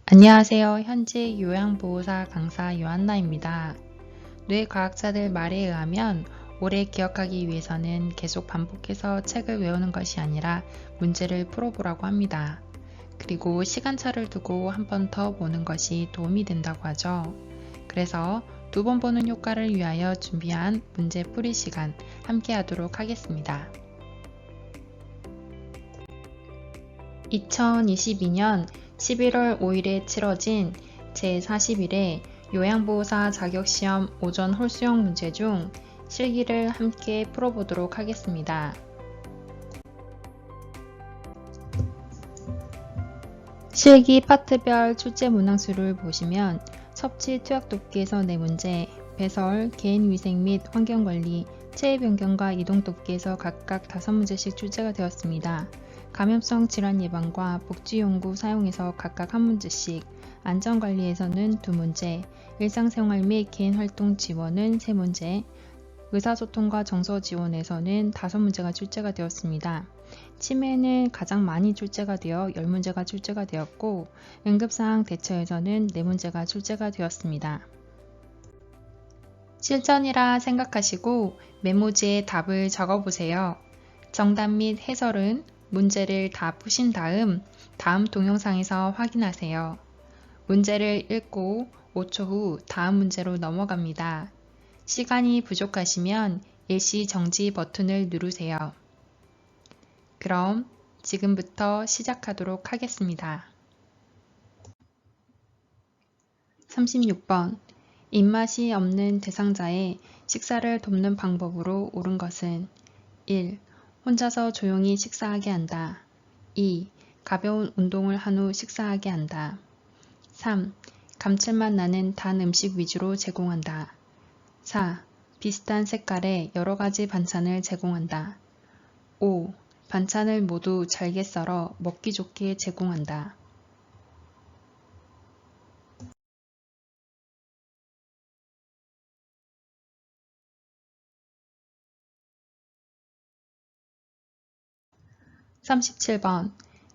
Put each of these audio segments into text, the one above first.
안녕하세요. 현직 요양보호사 강사 요한나입니다. 뇌과학자들 말에 의하면 오래 기억하기 위해서는 계속 반복해서 책을 외우는 것이 아니라 문제를 풀어보라고 합니다. 그리고 시간차를 두고 한 번 더 보는 것이 도움이 된다고 하죠. 그래서 2번 보는 효과를 위하여 준비한 문제 풀이 시간 함께 하도록 하겠습니다. 2022년 11월 5일에 치러진 제41회 요양보호사 자격시험 오전 홀수형 문제 중 실기를 함께 풀어보도록 하겠습니다. 실기 파트별 출제 문항수를 보시면 섭취 투약 돕기에서 4문제, 배설, 개인위생 및 환경관리, 체위 변경과 이동 돕기에서 각각 5문제씩 출제가 되었습니다. 감염성 질환 예방과 복지용구 사용에서 각각 1문제씩, 안전관리에서는 2문제, 일상생활 및 개인활동 지원은 3문제, 의사소통과 정서 지원에서는 5문제가 출제가 되었습니다. 치매는 가장 많이 출제가 되어 10문제가 출제가 되었고, 응급사항 대처에서는 4문제가 출제가 되었습니다. 실전이라 생각하시고 메모지에 답을 적어보세요. 정답 및 해설은 문제를 다 푸신 다음 동영상에서 확인하세요. 문제를 읽고 5초 후 다음 문제로 넘어갑니다. 시간이 부족하시면 일시 정지 버튼을 누르세요. 그럼 지금부터 시작하도록 하겠습니다. 36번. 입맛이 없는 대상자의 식사를 돕는 방법으로 옳은 것은 1. 혼자서 조용히 식사하게 한다. 2. 가벼운 운동을 한 후 식사하게 한다. 3. 감칠맛 나는 단 음식 위주로 제공한다. 4. 비슷한 색깔의 여러 가지 반찬을 제공한다. 5. 반찬을 모두 잘게 썰어 먹기 좋게 제공한다. 37번.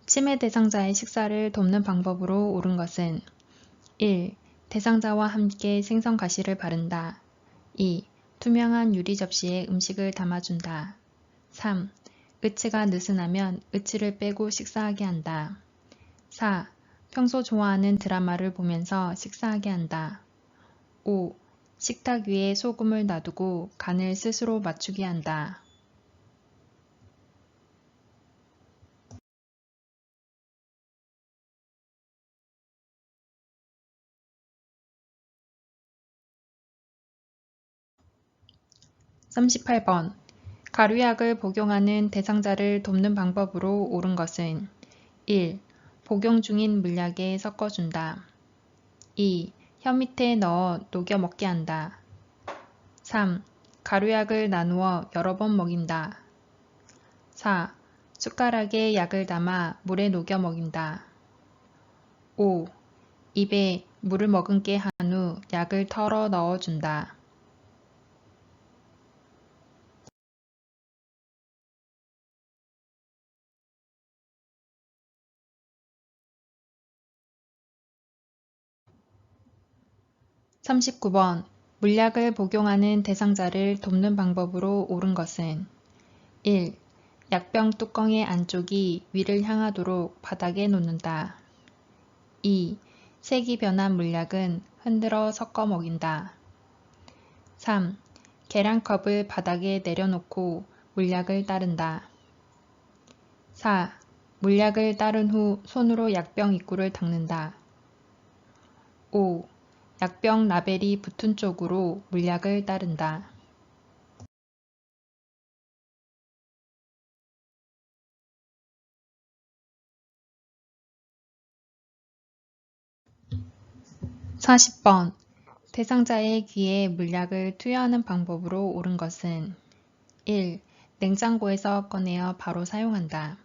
치매 대상자의 식사를 돕는 방법으로 옳은 것은 1. 대상자와 함께 생선 가시를 바른다. 2. 투명한 유리 접시에 음식을 담아준다. 3. 으치가 느슨하면 으치를 빼고 식사하게 한다. 4. 평소 좋아하는 드라마를 보면서 식사하게 한다. 5. 식탁 위에 소금을 놔두고 간을 스스로 맞추게 한다. 38번. 가류약을 복용하는 대상자를 돕는 방법으로 옳은 것은 1. 복용 중인 물약에 섞어준다. 2. 혀 밑에 넣어 녹여 먹게 한다. 3. 가루약을 나누어 여러 번 먹인다. 4. 숟가락에 약을 담아 물에 녹여 먹인다. 5. 입에 물을 머금게 한 후 약을 털어 넣어준다. 39번. 물약을 복용하는 대상자를 돕는 방법으로 옳은 것은 1. 약병 뚜껑의 안쪽이 위를 향하도록 바닥에 놓는다. 2. 색이 변한 물약은 흔들어 섞어 먹인다. 3. 계량컵을 바닥에 내려놓고 물약을 따른다. 4. 물약을 따른 후 손으로 약병 입구를 닦는다. 5. 약병 라벨이 붙은 쪽으로 물약을 따른다. 40번. 대상자의 귀에 물약을 투여하는 방법으로 옳은 것은 1. 냉장고에서 꺼내어 바로 사용한다.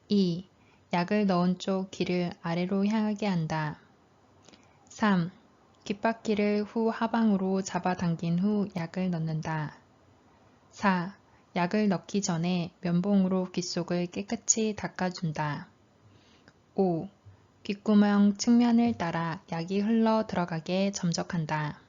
2. 약을 넣은 쪽 귀를 아래로 향하게 한다. 3. 귓바퀴를 후 하방으로 잡아당긴 후 약을 넣는다. 4. 약을 넣기 전에 면봉으로 귓속을 깨끗이 닦아준다. 5. 귓구멍 측면을 따라 약이 흘러 들어가게 점적한다.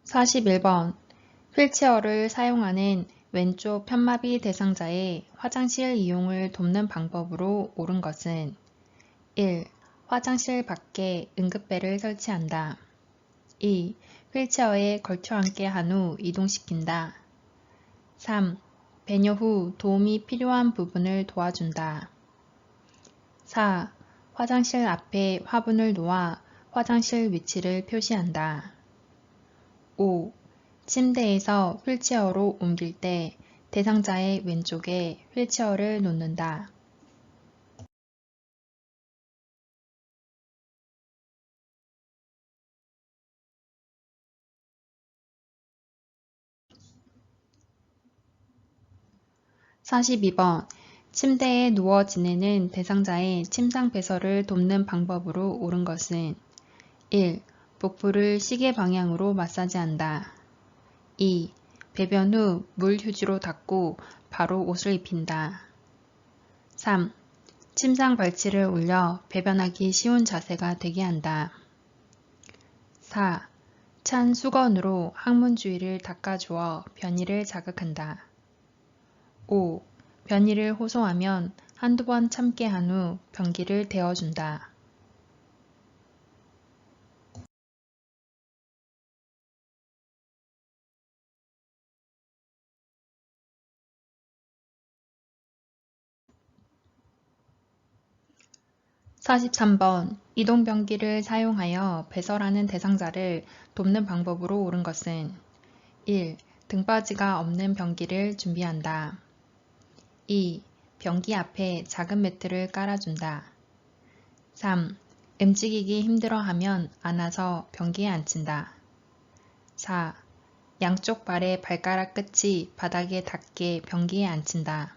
(41번) 휠체어를 사용하는 왼쪽 편마비 대상자의 화장실 이용을 돕는 방법으로 옳은 것은 1. 화장실 밖에 응급배를 설치한다. 2. 휠체어에 걸쳐 앉게 한 후 이동시킨다. 3. 배뇨 후 도움이 필요한 부분을 도와준다. 4. 화장실 앞에 화분을 놓아 화장실 위치를 표시한다. 5. 침대에서 휠체어로 옮길 때 대상자의 왼쪽에 휠체어를 놓는다. (42번) 침대에 누워 지내는 대상자의 침상 배설을 돕는 방법으로 옳은 것은 1. 복부를 시계 방향으로 마사지한다. 2. 배변 후 물 휴지로 닦고 바로 옷을 입힌다. 3. 침상 발치를 올려 배변하기 쉬운 자세가 되게 한다. 4. 찬 수건으로 항문 주위를 닦아주어 변이를 자극한다. 5. 변이를 호소하면 한두 번 참게 한 후 변기를 데워준다. (43번) 이동변기를 사용하여 배설하는 대상자를 돕는 방법으로 옳은 것은 1. 등받이가 없는 변기를 준비한다. 2. 변기 앞에 작은 매트를 깔아준다. 3. 움직이기 힘들어하면 안아서 변기에 앉힌다. 4. 양쪽 발의 발가락 끝이 바닥에 닿게 변기에 앉힌다.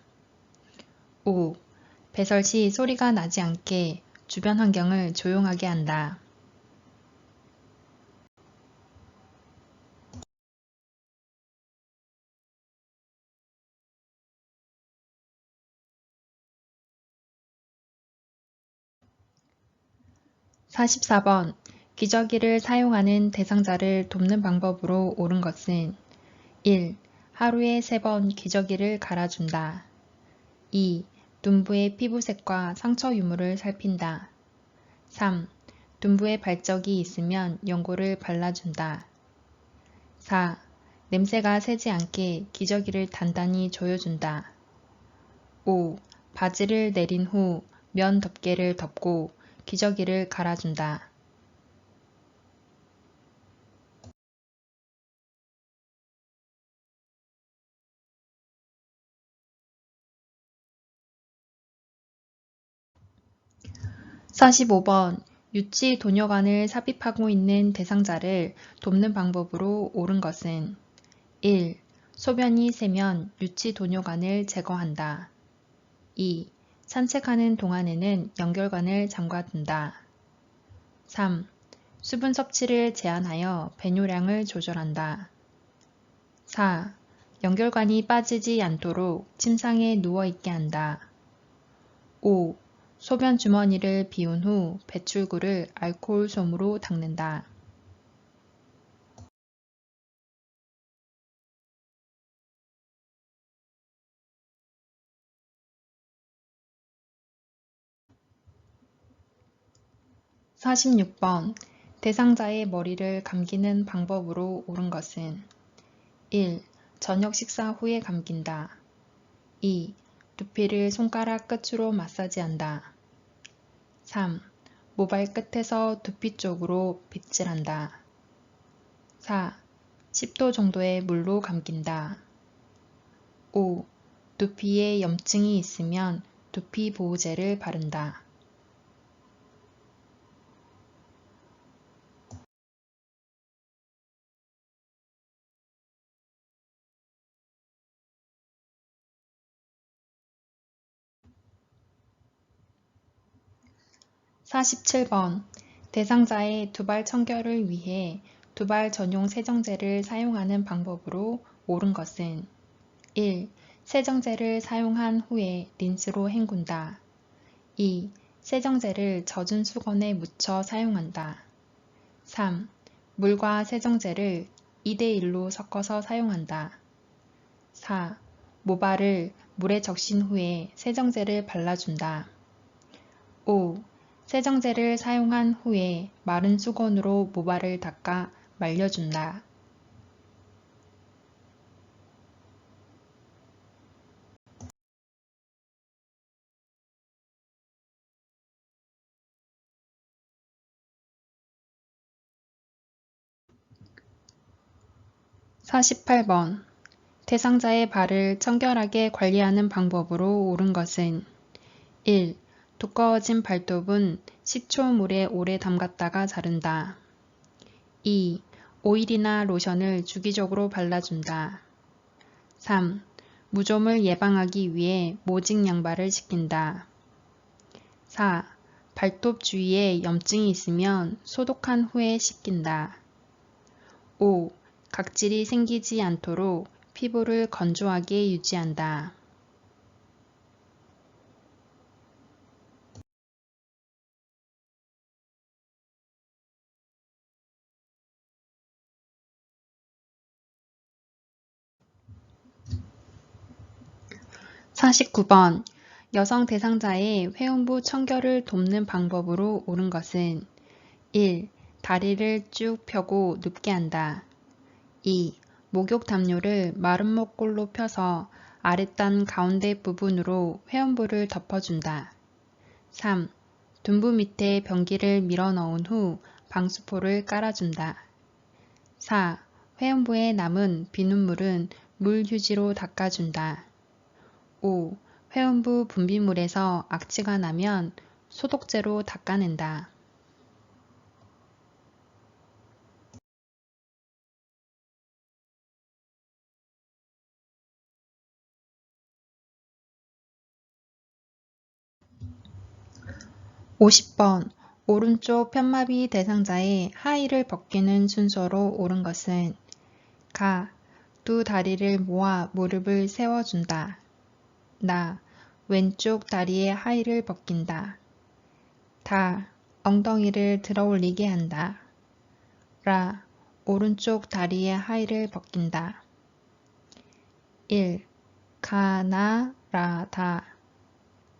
5. 배설 시 소리가 나지 않게 주변 환경을 조용하게 한다. (44번) 기저귀를 사용하는 대상자를 돕는 방법으로 옳은 것은 1. 하루에 3번 기저귀를 갈아준다. 2. 둔부의 피부색과 상처 유무를 살핀다. 3. 둔부에 발적이 있으면 연고를 발라준다. 4. 냄새가 새지 않게 기저귀를 단단히 조여준다. 5. 바지를 내린 후 면 덮개를 덮고 기저귀를 갈아준다. (45번) 유치 도뇨관을 삽입하고 있는 대상자를 돕는 방법으로 옳은 것은 1. 소변이 새면 유치 도뇨관을 제거한다. 2. 산책하는 동안에는 연결관을 잠가둔다. 3. 수분 섭취를 제한하여 배뇨량을 조절한다. 4. 연결관이 빠지지 않도록 침상에 누워있게 한다. 5. 소변 주머니를 비운 후 배출구를 알코올 솜으로 닦는다. (46번) 대상자의 머리를 감기는 방법으로 옳은 것은 1. 저녁 식사 후에 감긴다. 2. 두피를 손가락 끝으로 마사지한다. 3. 모발 끝에서 두피 쪽으로 빗질한다. 4. 10도 정도의 물로 감긴다. 5. 두피에 염증이 있으면 두피 보호제를 바른다. (47번) 대상자의 두발 청결을 위해 두발 전용 세정제를 사용하는 방법으로 옳은 것은 1. 세정제를 사용한 후에 린스로 헹군다. 2. 세정제를 젖은 수건에 묻혀 사용한다. 3. 물과 세정제를 2대1로 섞어서 사용한다. 4. 모발을 물에 적신 후에 세정제를 발라준다. 5. 세정제를 사용한 후에 마른 수건으로 모발을 닦아 말려준다. 48번. 대상자의 발을 청결하게 관리하는 방법으로 옳은 것은 1. 두꺼워진 발톱은 식초물에 오래 담갔다가 자른다. 2. 오일이나 로션을 주기적으로 발라준다. 3. 무좀을 예방하기 위해 모직 양발을 신긴다. 4. 발톱 주위에 염증이 있으면 소독한 후에 씻긴다. 5. 각질이 생기지 않도록 피부를 건조하게 유지한다. (49번) 여성 대상자의 회음부 청결을 돕는 방법으로 옳은 것은 1. 다리를 쭉 펴고 눕게 한다. 2. 목욕 담요를 마름모 꼴로 펴서 아랫단 가운데 부분으로 회음부를 덮어준다. 3. 둔부 밑에 변기를 밀어 넣은 후 방수포를 깔아준다. 4. 회음부에 남은 비눗물은 물휴지로 닦아준다. 5. 회음부 분비물에서 악취가 나면 소독제로 닦아낸다. 50번. 오른쪽 편마비 대상자의 하의를 벗기는 순서로 옳은 것은 가. 두 다리를 모아 무릎을 세워준다. 나. 왼쪽 다리의 하의를 벗긴다. 다. 엉덩이를 들어올리게 한다. 라. 오른쪽 다리의 하의를 벗긴다. 1. 가나 라다.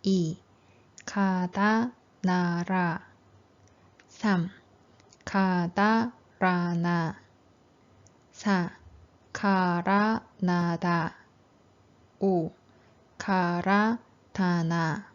2. 가다 나라. 3. 가다 라나. 4. 가라 나다. 5. 가라 다나.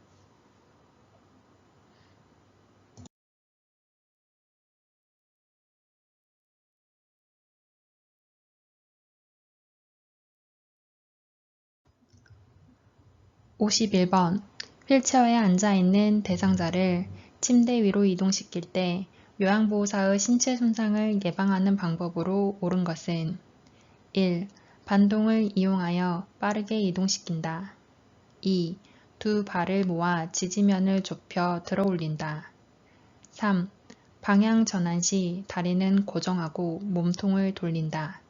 51번. 휠체어에 앉아있는 대상자를 침대 위로 이동시킬 때 요양보호사의 신체 손상을 예방하는 방법으로 옳은 것은 1. 반동을 이용하여 빠르게 이동시킨다. 2. 두 발을 모아 지지면을 좁혀 들어올린다. 3. 방향 전환 시 다리는 고정하고 몸통을 돌린다.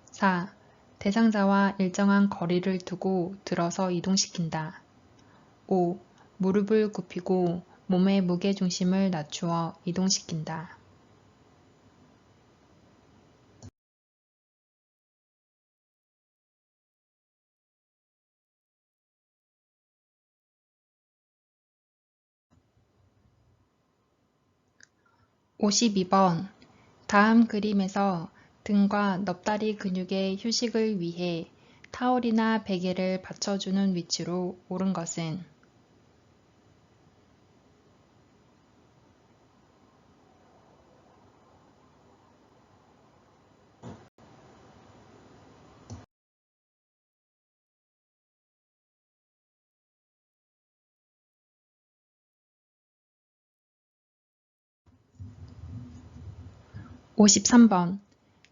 4. 대상자와 일정한 거리를 두고 들어서 이동시킨다. 5. 무릎을 굽히고 몸의 무게중심을 낮추어 이동시킨다. 52번. 다음 그림에서 등과 넙다리 근육의 휴식을 위해 타올이나 베개를 받쳐주는 위치로 옳은 것은 53번.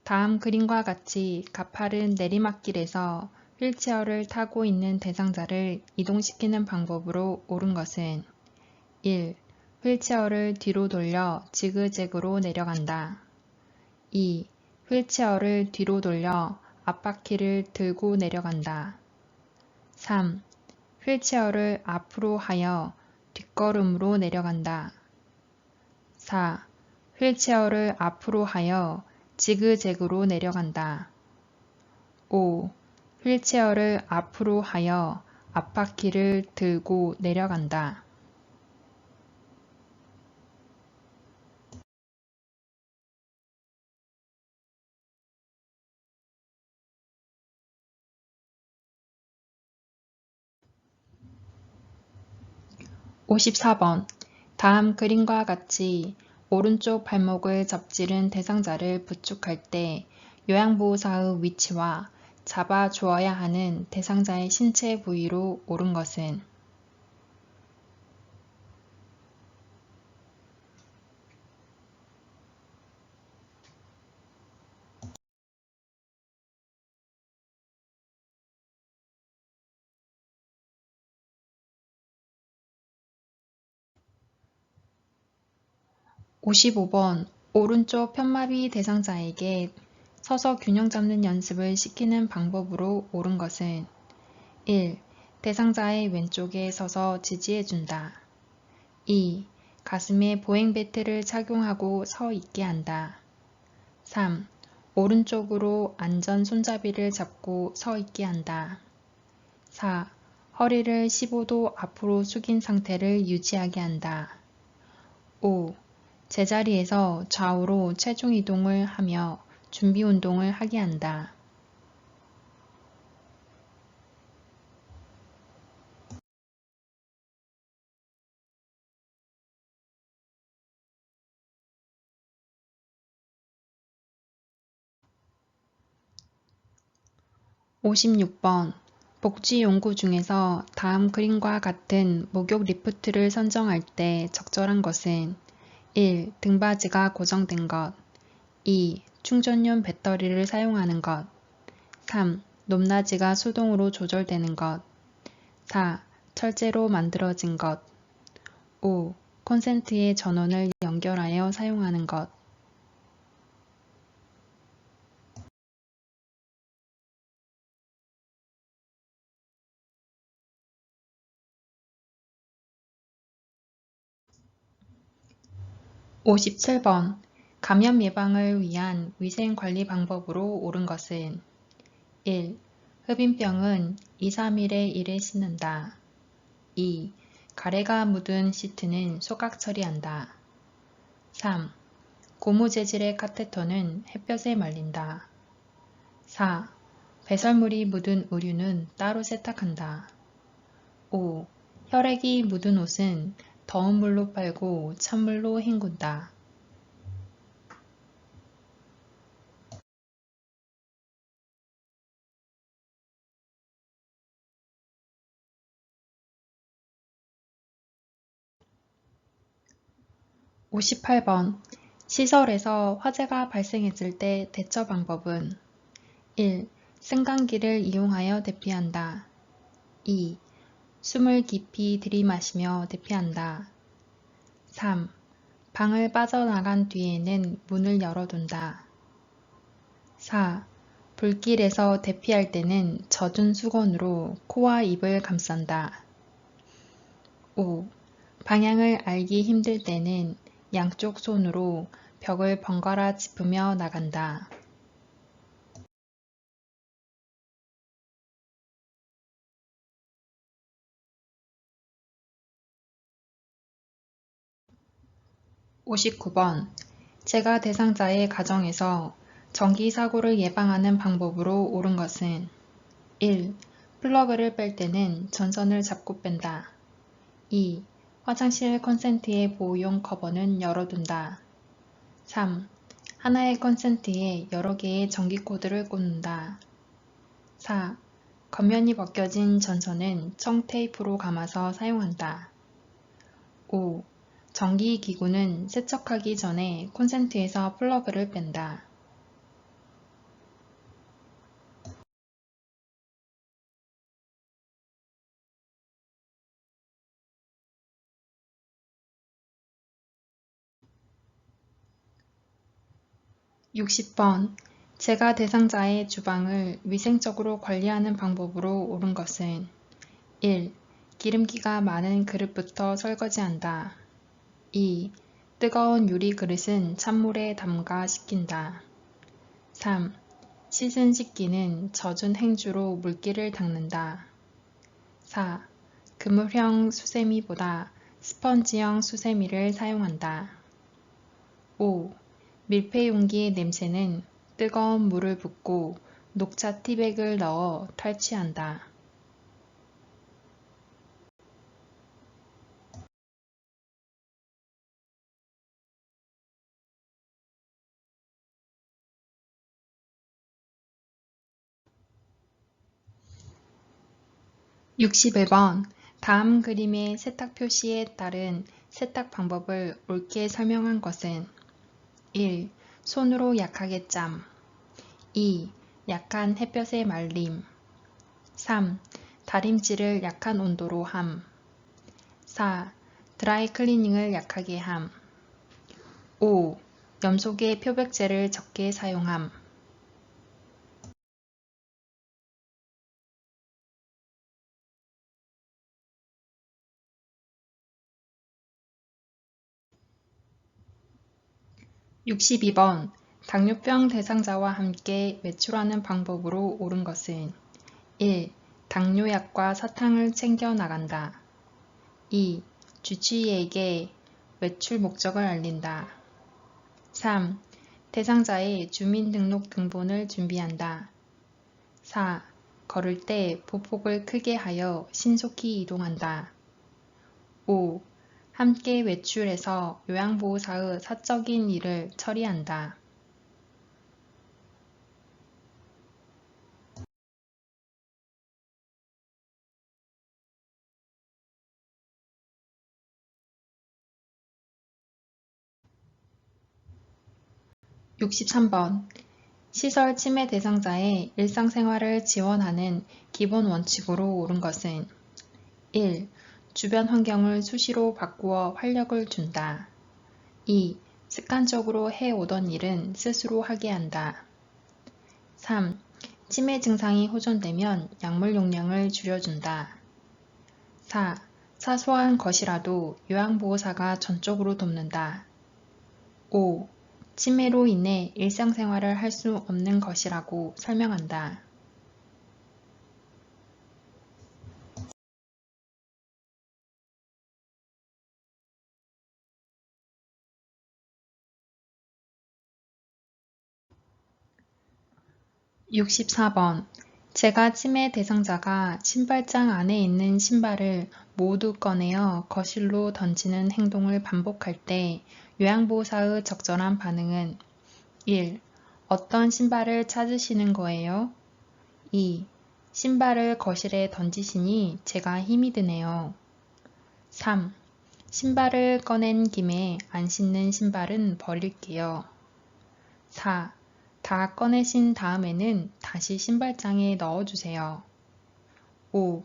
다음 그림과 같이 가파른 내리막길에서 휠체어를 타고 있는 대상자를 이동시키는 방법으로 옳은 것은 1. 휠체어를 뒤로 돌려 지그재그로 내려간다. 2. 휠체어를 뒤로 돌려 앞바퀴를 들고 내려간다. 3. 휠체어를 앞으로 하여 뒷걸음으로 내려간다. 4. 휠체어를 앞으로 하여 지그재그로 내려간다. 5. 휠체어를 앞으로 하여 앞바퀴를 들고 내려간다. (54번) 다음 그림과 같이 오른쪽 발목을 접지른 대상자를 부축할 때 요양보호사의 위치와 잡아주어야 하는 대상자의 신체 부위로 옳은 것은 55번 오른쪽 편마비 대상자에게 서서 균형 잡는 연습을 시키는 방법으로 옳은 것은 1. 대상자의 왼쪽에 서서 지지해준다. 2. 가슴에 보행 벨트를 착용하고 서 있게 한다. 3. 오른쪽으로 안전 손잡이를 잡고 서 있게 한다. 4. 허리를 15도 앞으로 숙인 상태를 유지하게 한다. 5. 제자리에서 좌우로 체중 이동을 하며 준비 운동을 하게 한다. (56번) 복지 용구 중에서 다음 그림과 같은 목욕 리프트를 선정할 때 적절한 것은 1. 등받이가 고정된 것 2. 충전용 배터리를 사용하는 것 3. 높낮이가 수동으로 조절되는 것 4. 철제로 만들어진 것 5. 콘센트의 전원을 연결하여 사용하는 것 57번 감염 예방을 위한 위생관리 방법으로 옳은 것은 1. 흡인병은 2-3일에 1회 씻는다. 2. 가래가 묻은 시트는 소각 처리한다. 3. 고무 재질의 카테터는 햇볕에 말린다. 4. 배설물이 묻은 의류는 따로 세탁한다. 5. 혈액이 묻은 옷은 더운 물로 빨고 찬물로 헹군다. 58번 시설에서 화재가 발생했을 때 대처 방법은 1. 승강기를 이용하여 대피한다. 2. 숨을 깊이 들이마시며 대피한다. 3. 방을 빠져나간 뒤에는 문을 열어둔다. 4. 불길에서 대피할 때는 젖은 수건으로 코와 입을 감싼다. 5. 방향을 알기 힘들 때는 양쪽 손으로 벽을 번갈아 짚으며 나간다. (59번) 제가 대상자의 가정에서 전기사고를 예방하는 방법으로 옳은 것은 1. 플러그를 뺄 때는 전선을 잡고 뺀다. 2. 화장실 콘센트의 보호용 커버는 열어둔다. 3. 하나의 콘센트에 여러 개의 전기 코드를 꽂는다. 4. 겉면이 벗겨진 전선은 청테이프로 감아서 사용한다. 5. 전기기구는 세척하기 전에 콘센트에서 플러그를 뺀다. 60번. 제가 대상자의 주방을 위생적으로 관리하는 방법으로 옳은 것은 1. 기름기가 많은 그릇부터 설거지한다. 2. 뜨거운 유리 그릇은 찬물에 담가 식힌다. 3. 씻은 식기는 젖은 행주로 물기를 닦는다. 4. 그물형 수세미보다 스펀지형 수세미를 사용한다. 5. 밀폐용기의 냄새는 뜨거운 물을 붓고 녹차 티백을 넣어 탈취한다. 61번. 다음 그림의 세탁 표시에 따른 세탁 방법을 옳게 설명한 것은 1. 손으로 약하게 짬. 2. 약한 햇볕에 말림. 3. 다림질을 약한 온도로 함. 4. 드라이 클리닝을 약하게 함. 5. 염소계 표백제를 적게 사용함. 62번. 당뇨병 대상자와 함께 외출하는 방법으로 옳은 것은 1. 당뇨약과 사탕을 챙겨 나간다. 2. 주치의에게 외출 목적을 알린다. 3. 대상자의 주민등록 등본을 준비한다. 4. 걸을 때 보폭을 크게 하여 신속히 이동한다. 5. 함께 외출해서 요양보호사의 사적인 일을 처리한다. 63번. 시설 침해 대상자의 일상생활을 지원하는 기본 원칙으로 옳은 것은 1. 주변 환경을 수시로 바꾸어 활력을 준다. 2. 습관적으로 해오던 일은 스스로 하게 한다. 3. 치매 증상이 호전되면 약물 용량을 줄여준다. 4. 사소한 것이라도 요양보호사가 전적으로 돕는다. 5. 치매로 인해 일상생활을 할 수 없는 것이라고 설명한다. 64번. 제가 치매 대상자가 신발장 안에 있는 신발을 모두 꺼내어 거실로 던지는 행동을 반복할 때 요양보호사의 적절한 반응은 1. 어떤 신발을 찾으시는 거예요? 2. 신발을 거실에 던지시니 제가 힘이 드네요. 3. 신발을 꺼낸 김에 안 신는 신발은 버릴게요. 4. 다 꺼내신 다음에는 다시 신발장에 넣어주세요. 5.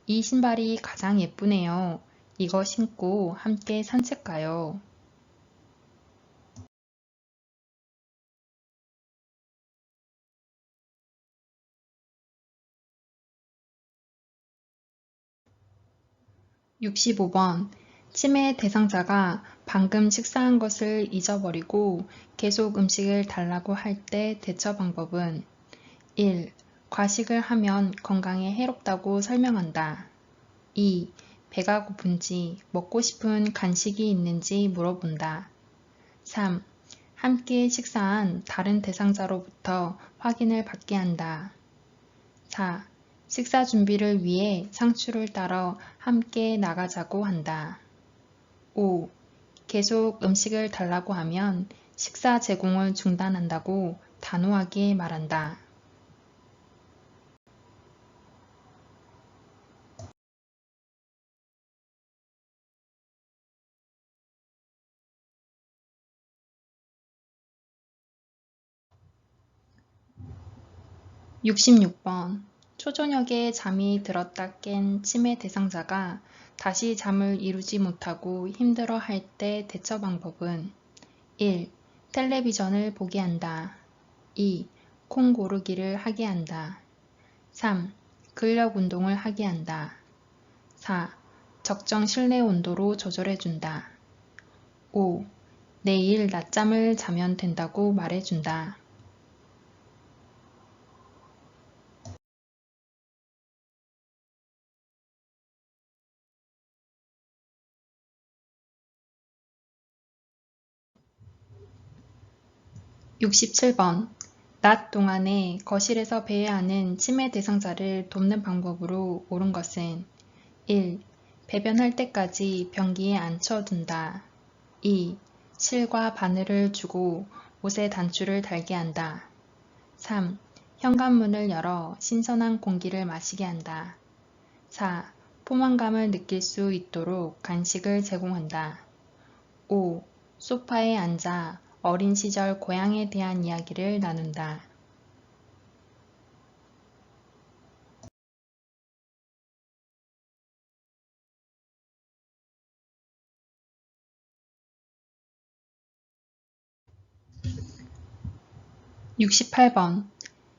이 신발이 가장 예쁘네요. 이거 신고 함께 산책 가요. 65번. 치매 대상자가 방금 식사한 것을 잊어버리고 계속 음식을 달라고 할 때 대처 방법은 1. 과식을 하면 건강에 해롭다고 설명한다. 2. 배가 고픈지 먹고 싶은 간식이 있는지 물어본다. 3. 함께 식사한 다른 대상자로부터 확인을 받게 한다. 4. 식사 준비를 위해 상추를 따러 함께 나가자고 한다. 5. 계속 음식을 달라고 하면 식사 제공을 중단한다고 단호하게 말한다. 66번. 초저녁에 잠이 들었다 깬 치매 대상자가 다시 잠을 이루지 못하고 힘들어 할 때 대처 방법은 1. 텔레비전을 보게 한다. 2. 콩 고르기를 하게 한다. 3. 근력 운동을 하게 한다. 4. 적정 실내 온도로 조절해준다. 5. 내일 낮잠을 자면 된다고 말해준다. (67번) 낮 동안에 거실에서 배회하는 치매 대상자를 돕는 방법으로 옳은 것은 1. 배변할 때까지 변기에 앉혀둔다. 2. 실과 바늘을 주고 옷에 단추를 달게 한다. 3. 현관문을 열어 신선한 공기를 마시게 한다. 4. 포만감을 느낄 수 있도록 간식을 제공한다. 5. 소파에 앉아 어린 시절 고향에 대한 이야기를 나눈다. (68번)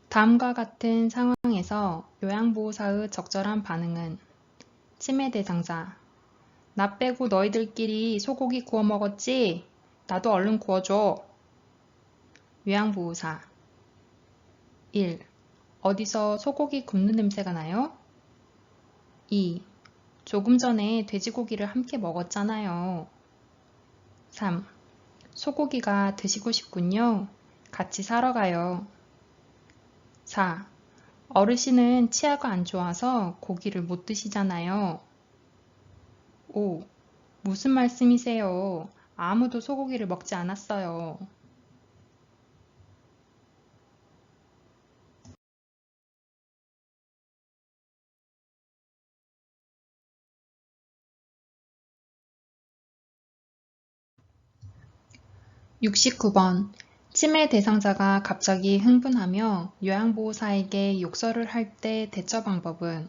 다음과 같은 상황에서 요양보호사의 적절한 반응은 치매 대상자 나 빼고 너희들끼리 소고기 구워 먹었지? 나도 얼른 구워줘. 요양보호사 1. 어디서 소고기 굽는 냄새가 나요? 2. 조금 전에 돼지고기를 함께 먹었잖아요. 3. 소고기가 드시고 싶군요. 같이 사러 가요. 4. 어르신은 치아가 안 좋아서 고기를 못 드시잖아요. 5. 무슨 말씀이세요? 아무도 소고기를 먹지 않았어요. (69번) 치매 대상자가 갑자기 흥분하며 요양보호사에게 욕설을 할 때 대처 방법은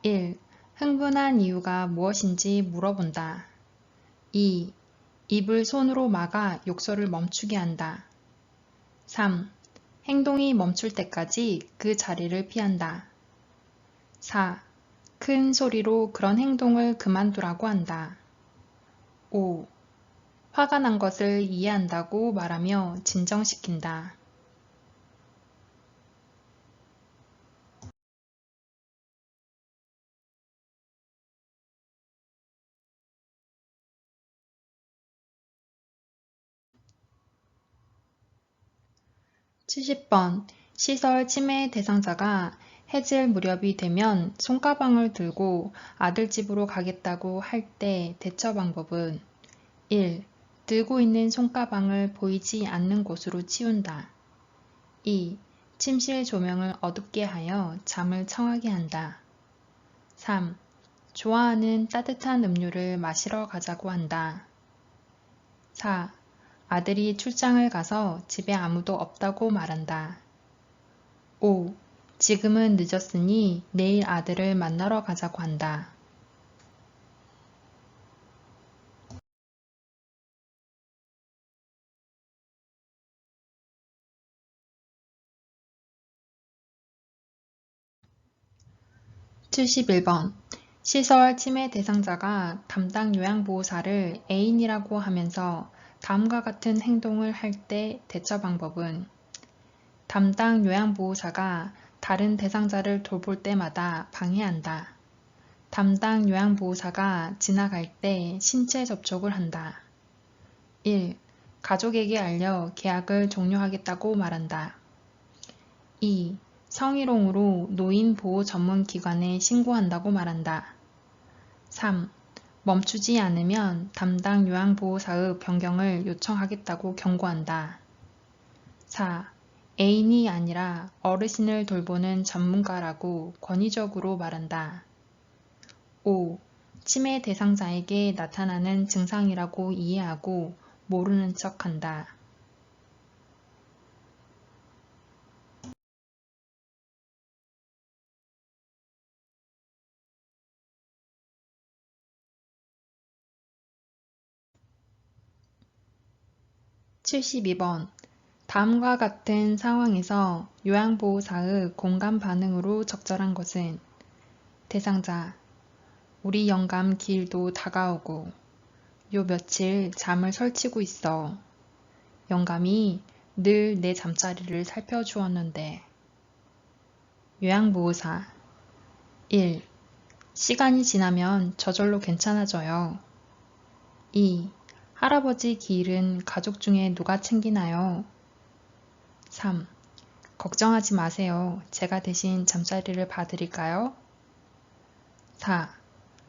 1. 흥분한 이유가 무엇인지 물어본다. 2. 입을 손으로 막아 욕설을 멈추게 한다. 3. 행동이 멈출 때까지 그 자리를 피한다. 4. 큰 소리로 그런 행동을 그만두라고 한다. 5. 화가 난 것을 이해한다고 말하며 진정시킨다. (70번) 시설 치매 대상자가 해질 무렵이 되면 손가방을 들고 아들 집으로 가겠다고 할 때 대처 방법은 1. 들고 있는 손가방을 보이지 않는 곳으로 치운다. 2. 침실 조명을 어둡게 하여 잠을 청하게 한다. 3. 좋아하는 따뜻한 음료를 마시러 가자고 한다. 4. 아들이 출장을 가서 집에 아무도 없다고 말한다. 5. 지금은 늦었으니 내일 아들을 만나러 가자고 한다. (71번) 시설 치매 대상자가 담당 요양보호사를 애인이라고 하면서 다음과 같은 행동을 할 때 대처 방법은 담당 요양보호사가 다른 대상자를 돌볼 때마다 방해한다. 담당 요양보호사가 지나갈 때 신체 접촉을 한다. 1. 가족에게 알려 계약을 종료하겠다고 말한다. 2. 성희롱으로 노인보호 전문기관에 신고한다고 말한다. 3. 멈추지 않으면 담당 요양보호사의 변경을 요청하겠다고 경고한다. 4. 애인이 아니라 어르신을 돌보는 전문가라고 권위적으로 말한다. 5. 치매 대상자에게 나타나는 증상이라고 이해하고 모르는 척한다. 72번. 다음과 같은 상황에서 요양보호사의 공감 반응으로 적절한 것은 대상자. 우리 영감 기일도 다가오고 요 며칠 잠을 설치고 있어. 영감이 늘 내 잠자리를 살펴주었는데. 요양보호사 1. 시간이 지나면 저절로 괜찮아져요. 2. 할아버지 기일은 가족 중에 누가 챙기나요? 3. 걱정하지 마세요. 제가 대신 잠자리를 봐드릴까요? 4.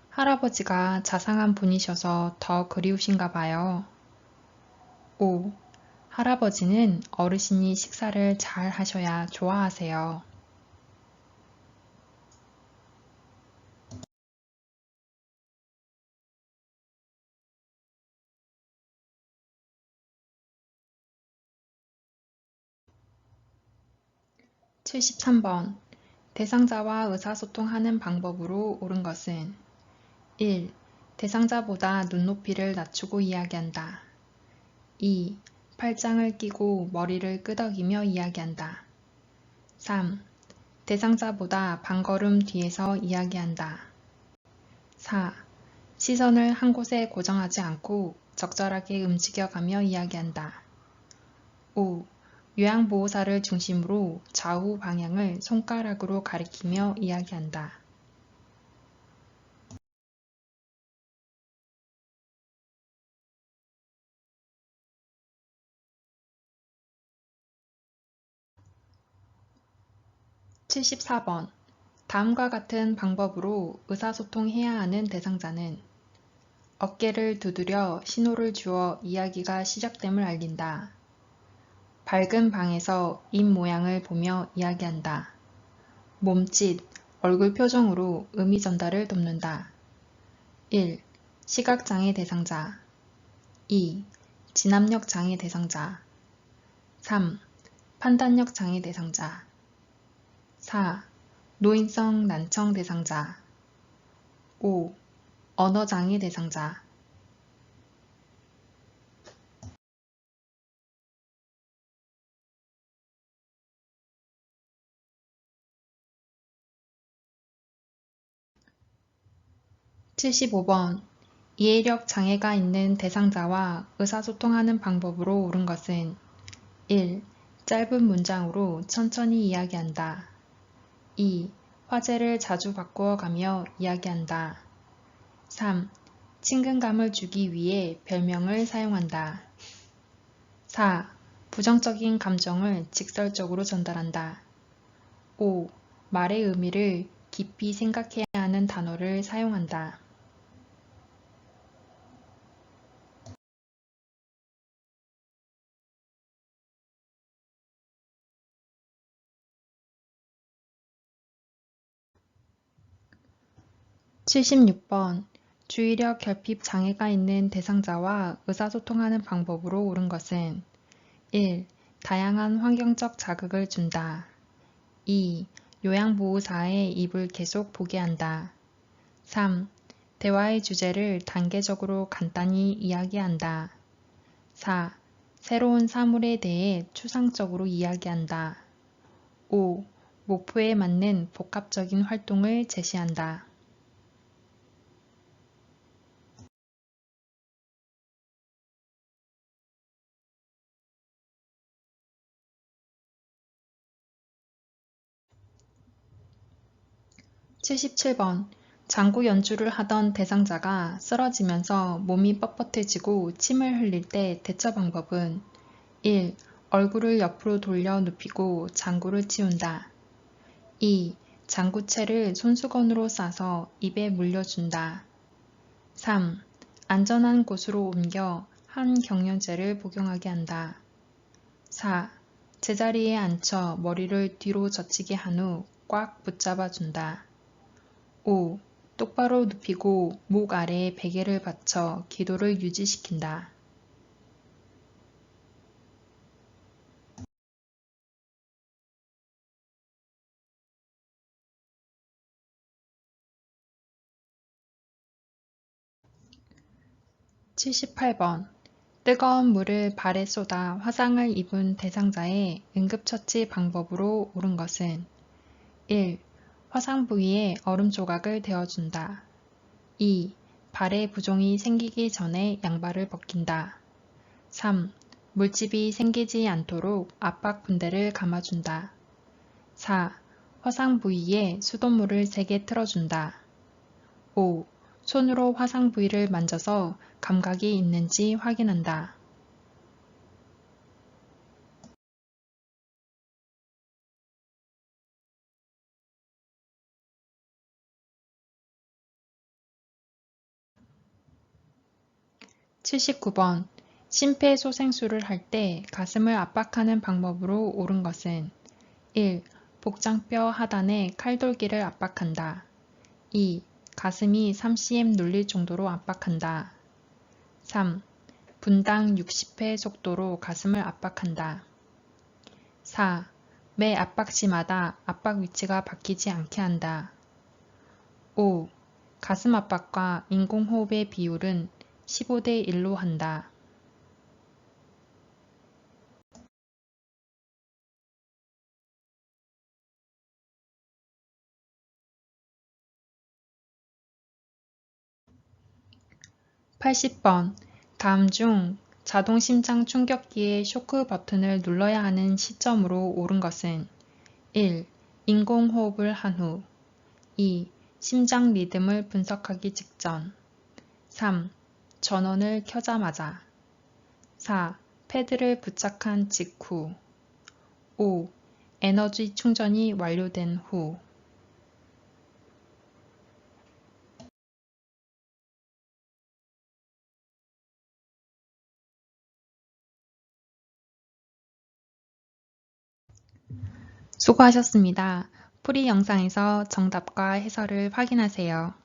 할아버지가 자상한 분이셔서 더 그리우신가 봐요. 5. 할아버지는 어르신이 식사를 잘 하셔야 좋아하세요. (73번) 대상자와 의사소통하는 방법으로 옳은 것은 1. 대상자보다 눈높이를 낮추고 이야기한다. 2. 팔짱을 끼고 머리를 끄덕이며 이야기한다. 3. 대상자보다 반걸음 뒤에서 이야기한다. 4. 시선을 한 곳에 고정하지 않고 적절하게 움직여가며 이야기한다. 5. 요양보호사를 중심으로 좌우 방향을 손가락으로 가리키며 이야기한다. (74번) 다음과 같은 방법으로 의사소통해야 하는 대상자는 어깨를 두드려 신호를 주어 이야기가 시작됨을 알린다. 밝은 방에서 입 모양을 보며 이야기한다. 몸짓, 얼굴 표정으로 의미 전달을 돕는다. 1. 시각장애 대상자 2. 진압력 장애 대상자 3. 판단력 장애 대상자 4. 노인성 난청 대상자 5. 언어장애 대상자 75번. 이해력 장애가 있는 대상자와 의사소통하는 방법으로 옳은 것은 1. 짧은 문장으로 천천히 이야기한다. 2. 화제를 자주 바꾸어가며 이야기한다. 3. 친근감을 주기 위해 별명을 사용한다. 4. 부정적인 감정을 직설적으로 전달한다. 5. 말의 의미를 깊이 생각해야 하는 단어를 사용한다. (76번) 주의력 결핍 장애가 있는 대상자와 의사소통하는 방법으로 옳은 것은 1. 다양한 환경적 자극을 준다. 2. 요양보호사의 입을 계속 보게 한다. 3. 대화의 주제를 단계적으로 간단히 이야기한다. 4. 새로운 사물에 대해 추상적으로 이야기한다. 5. 목표에 맞는 복합적인 활동을 제시한다. (77번) 장구 연주를 하던 대상자가 쓰러지면서 몸이 뻣뻣해지고 침을 흘릴 때 대처 방법은 1. 얼굴을 옆으로 돌려 눕히고 장구를 치운다. 2. 장구채를 손수건으로 싸서 입에 물려준다. 3. 안전한 곳으로 옮겨 한 경련제를 복용하게 한다. 4. 제자리에 앉혀 머리를 뒤로 젖히게 한 후 꽉 붙잡아 준다. 5. 똑바로 눕히고 목 아래에 베개를 받쳐 기도를 유지시킨다. (78번) 뜨거운 물을 발에 쏟아 화상을 입은 대상자의 응급처치 방법으로 옳은 것은 1. 화상 부위에 얼음 조각을 대어준다. 2. 발에 부종이 생기기 전에 양발을 벗긴다. 3. 물집이 생기지 않도록 압박 분대를 감아준다. 4. 화상 부위에 수돗물을 세게 틀어준다. 5. 손으로 화상 부위를 만져서 감각이 있는지 확인한다. 79번. 심폐소생술을 할 때 가슴을 압박하는 방법으로 옳은 것은 1. 복장뼈 하단에 칼돌기를 압박한다. 2. 가슴이 3cm 눌릴 정도로 압박한다. 3. 분당 60회 속도로 가슴을 압박한다. 4. 매 압박시마다 압박 위치가 바뀌지 않게 한다. 5. 가슴 압박과 인공호흡의 비율은 15대 1로 한다. (80번) 다음 중 자동 심장 충격기의 쇼크 버튼을 눌러야 하는 시점으로 옳은 것은 1. 인공호흡을 한 후 2. 심장 리듬을 분석하기 직전 3. 전원을 켜자마자 4. 패드를 부착한 직후 5. 에너지 충전이 완료된 후 수고하셨습니다. 풀이 영상에서 정답과 해설을 확인하세요.